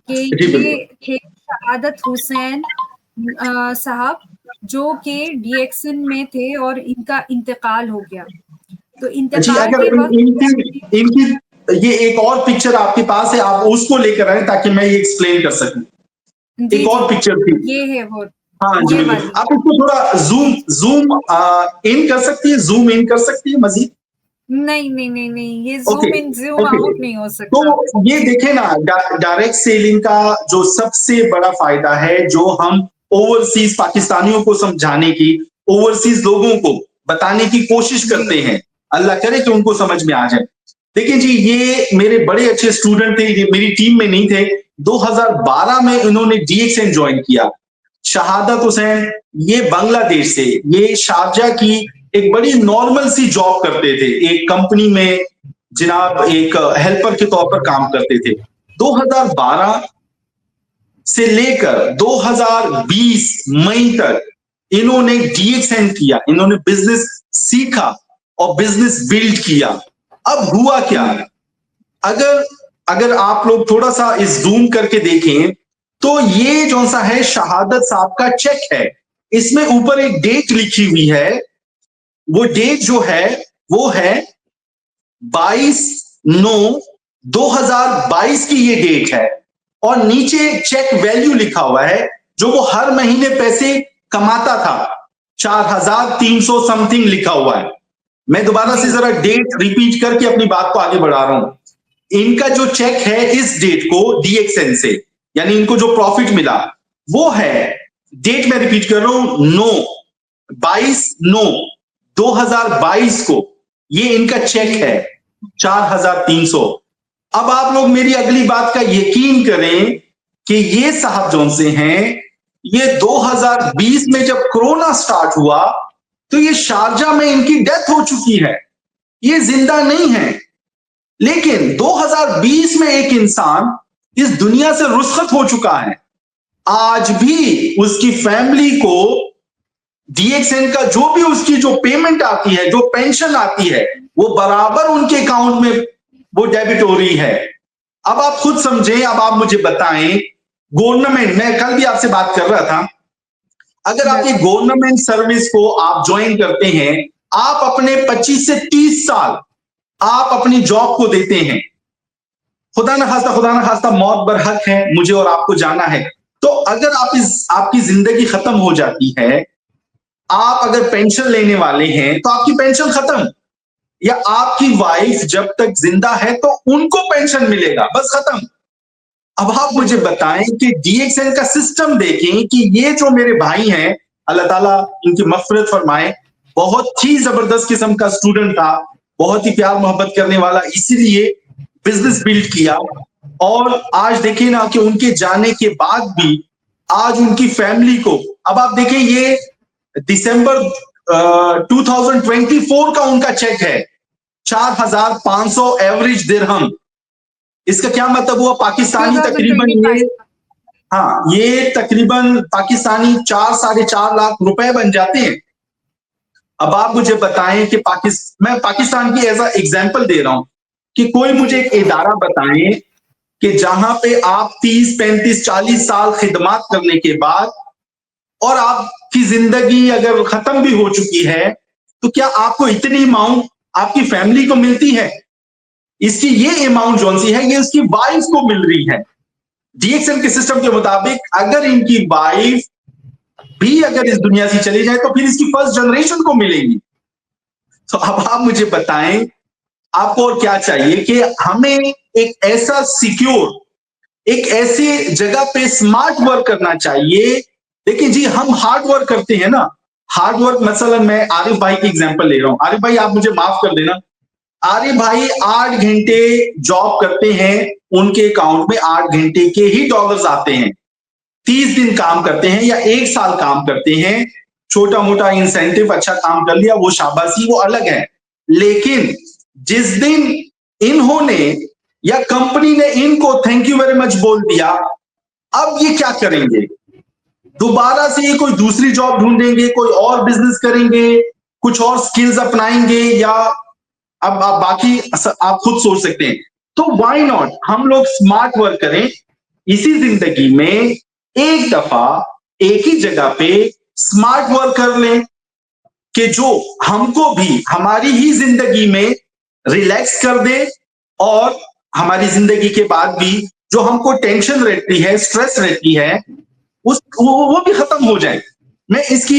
कि जी ये बिल्कुल। थे शहादत हुसैन साहब, जो कि डीएक्सन में थे और इनका इंतकाल हो गया। तो जी, इंतकाल अगर के वक्त इनकी इनकी ये एक और पिक्चर आपके पास है, आप उसको लेकर आए ताकि मैं ये एक्सप्लेन कर सकूं। जी एक जी, और पिक्चर थी। ये है वो, हाँ जी ये बिल्कुल, वाली। आप इसको थोड़ा जूम जी, जूम इन कर सकती है, जूम इन कर सकती है मजीद। नहीं नहीं नहीं नहीं, ये okay zoom in zoom okay, out नहीं हो सकता। तो ये जी देखें ना, डायरेक्ट सेलिंग का जो सबसे बड़ा फायदा है, जो हम ओवरसीज पाकिस्तानियों को समझाने की, ओवरसीज लोगों को बताने की कोशिश जी करते हैं, अल्लाह करे कि उनको समझ में आ जाए। देखिए जी, ये मेरे बड़े अच्छे स्टूडेंट थे, ये मेरी टीम में नहीं थे। 2012 में इन्होंने डीएक्सएन ज्वाइन किया। शहादत हुसैन, ये बांग्लादेश से, ये शारजा की एक बड़ी नॉर्मल सी जॉब करते थे, एक कंपनी में जनाब एक हेल्पर के तौर पर काम करते थे। 2012 से लेकर 2020 मई तक इन्होंने डीएक्सएन किया, इन्होंने बिजनेस सीखा और बिजनेस बिल्ड किया। अब हुआ क्या, अगर अगर आप लोग थोड़ा सा इस जूम करके देखें, तो ये जो सा है शहादत साहब का चेक है, इसमें ऊपर एक डेट लिखी हुई है। वो डेट जो है वो है 22/9/2022 की ये डेट है, और नीचे चेक वैल्यू लिखा हुआ है, जो वो हर महीने पैसे कमाता था, 4,300 समथिंग लिखा हुआ है। मैं दोबारा जी से जरा डेट रिपीट करके अपनी बात को आगे बढ़ा रहा हूं। इनका जो चेक है इस डेट को डीएक्सएन से, यानी इनको जो प्रॉफिट मिला वो है, डेट मैं रिपीट कर रहा हूं, 22/9/2022 को ये इनका चेक जी है, 4,300। अब आप लोग मेरी अगली बात का यकीन करें कि ये साहब जौन से हैं, ये 2020 में जब कोरोना स्टार्ट हुआ तो ये शारजा में इनकी डेथ हो चुकी है, ये जिंदा नहीं है। लेकिन 2020 में एक इंसान इस दुनिया से रुखसत हो चुका है, आज भी उसकी फैमिली को डीएक्सएन का जो भी उसकी जो पेमेंट आती है, जो पेंशन आती है, वो बराबर उनके अकाउंट में वो डेबिट हो रही है। अब आप खुद समझें, अब आप मुझे बताएं, गवर्नमेंट, मैं कल भी आपसे बात कर रहा था, अगर आप ये गवर्नमेंट सर्विस को आप ज्वाइन करते हैं, आप अपने 25 से 30 साल आप अपनी जॉब को देते हैं, खुदा ना खास्ता मौत बरहक है, मुझे और आपको जाना है। तो अगर आपकी जिंदगी खत्म हो जाती है, आप अगर पेंशन लेने वाले हैं तो आपकी पेंशन खत्म, या आपकी वाइफ जब तक जिंदा है तो उनको पेंशन मिलेगा, बस खत्म। अब आप मुझे बताएं कि डीएक्सएन का सिस्टम देखें कि ये जो मेरे भाई हैं, अल्लाह ताला इनकी मग़फ़िरत फरमाए, बहुत ही जबरदस्त किस्म का स्टूडेंट था, बहुत ही प्यार मोहब्बत करने वाला, इसीलिए बिजनेस बिल्ड किया। और आज देखिए ना कि उनके जाने के बाद भी आज उनकी फैमिली को, अब आप देखें ये दिसंबर 2024 का उनका चेक है, 4,500 एवरेज दिरहम। इसका क्या मतलब हुआ, पाकिस्तानी तकरीबन ये, 2025। हाँ, ये तकरीबन पाकिस्तानी 4-4.5 लाख रुपए बन जाते हैं। अब आप मुझे बताएं कि मैं पाकिस्तान की एज एग्जांपल दे रहा हूं कि कोई जी मुझे एक इदारा बताएं कि जहां पे आप 30-35-40 साल खिदमत करने के बाद और आपकी जिंदगी अगर खत्म भी हो चुकी है, तो क्या आपको इतनी अमाउंट आपकी फैमिली को मिलती है? इसकी ये अमाउंट जौन सी है, ये उसकी वाइफ को मिल रही है। डीएक्सएल के सिस्टम के मुताबिक अगर इनकी वाइफ भी अगर इस दुनिया से चली जाए तो फिर इसकी फर्स्ट जनरेशन को मिलेगी। तो अब आप मुझे बताएं, आपको और क्या चाहिए कि हमें एक ऐसा सिक्योर, एक ऐसी जगह पे स्मार्ट वर्क करना चाहिए। देखिए जी, हम हार्ड वर्क करते हैं ना, हार्ड वर्क, मसलन मैं आरिफ भाई की एग्जांपल ले रहा हूं। आरिफ भाई, आप मुझे माफ कर देना, आरिफ भाई 8 घंटे जॉब करते हैं, उनके अकाउंट में 8 घंटे के ही डॉलर्स आते हैं। 30 दिन काम करते हैं या 1 साल काम करते हैं, छोटा मोटा इंसेंटिव, अच्छा काम कर लिया, वो शाबाशी, वो अलग है। लेकिन जिस दिन इन्होंने या कंपनी ने इनको थैंक यू वेरी मच बोल दिया, अब ये क्या करेंगे, दोबारा से ये कोई दूसरी जॉब ढूंढेंगे, कोई और बिजनेस करेंगे, कुछ और स्किल्स अपनाएंगे, या अब आप बाकी आप खुद सोच सकते हैं। तो व्हाई नॉट हम लोग स्मार्ट वर्क करें, इसी जिंदगी में एक दफा एक ही जगह पे स्मार्ट वर्क कर लें कि जो हमको भी हमारी ही जिंदगी में रिलैक्स कर दे और हमारी जिंदगी के बाद भी जो हमको टेंशन रहती है, स्ट्रेस रहती है, वो भी खत्म हो जाए। मैं इसकी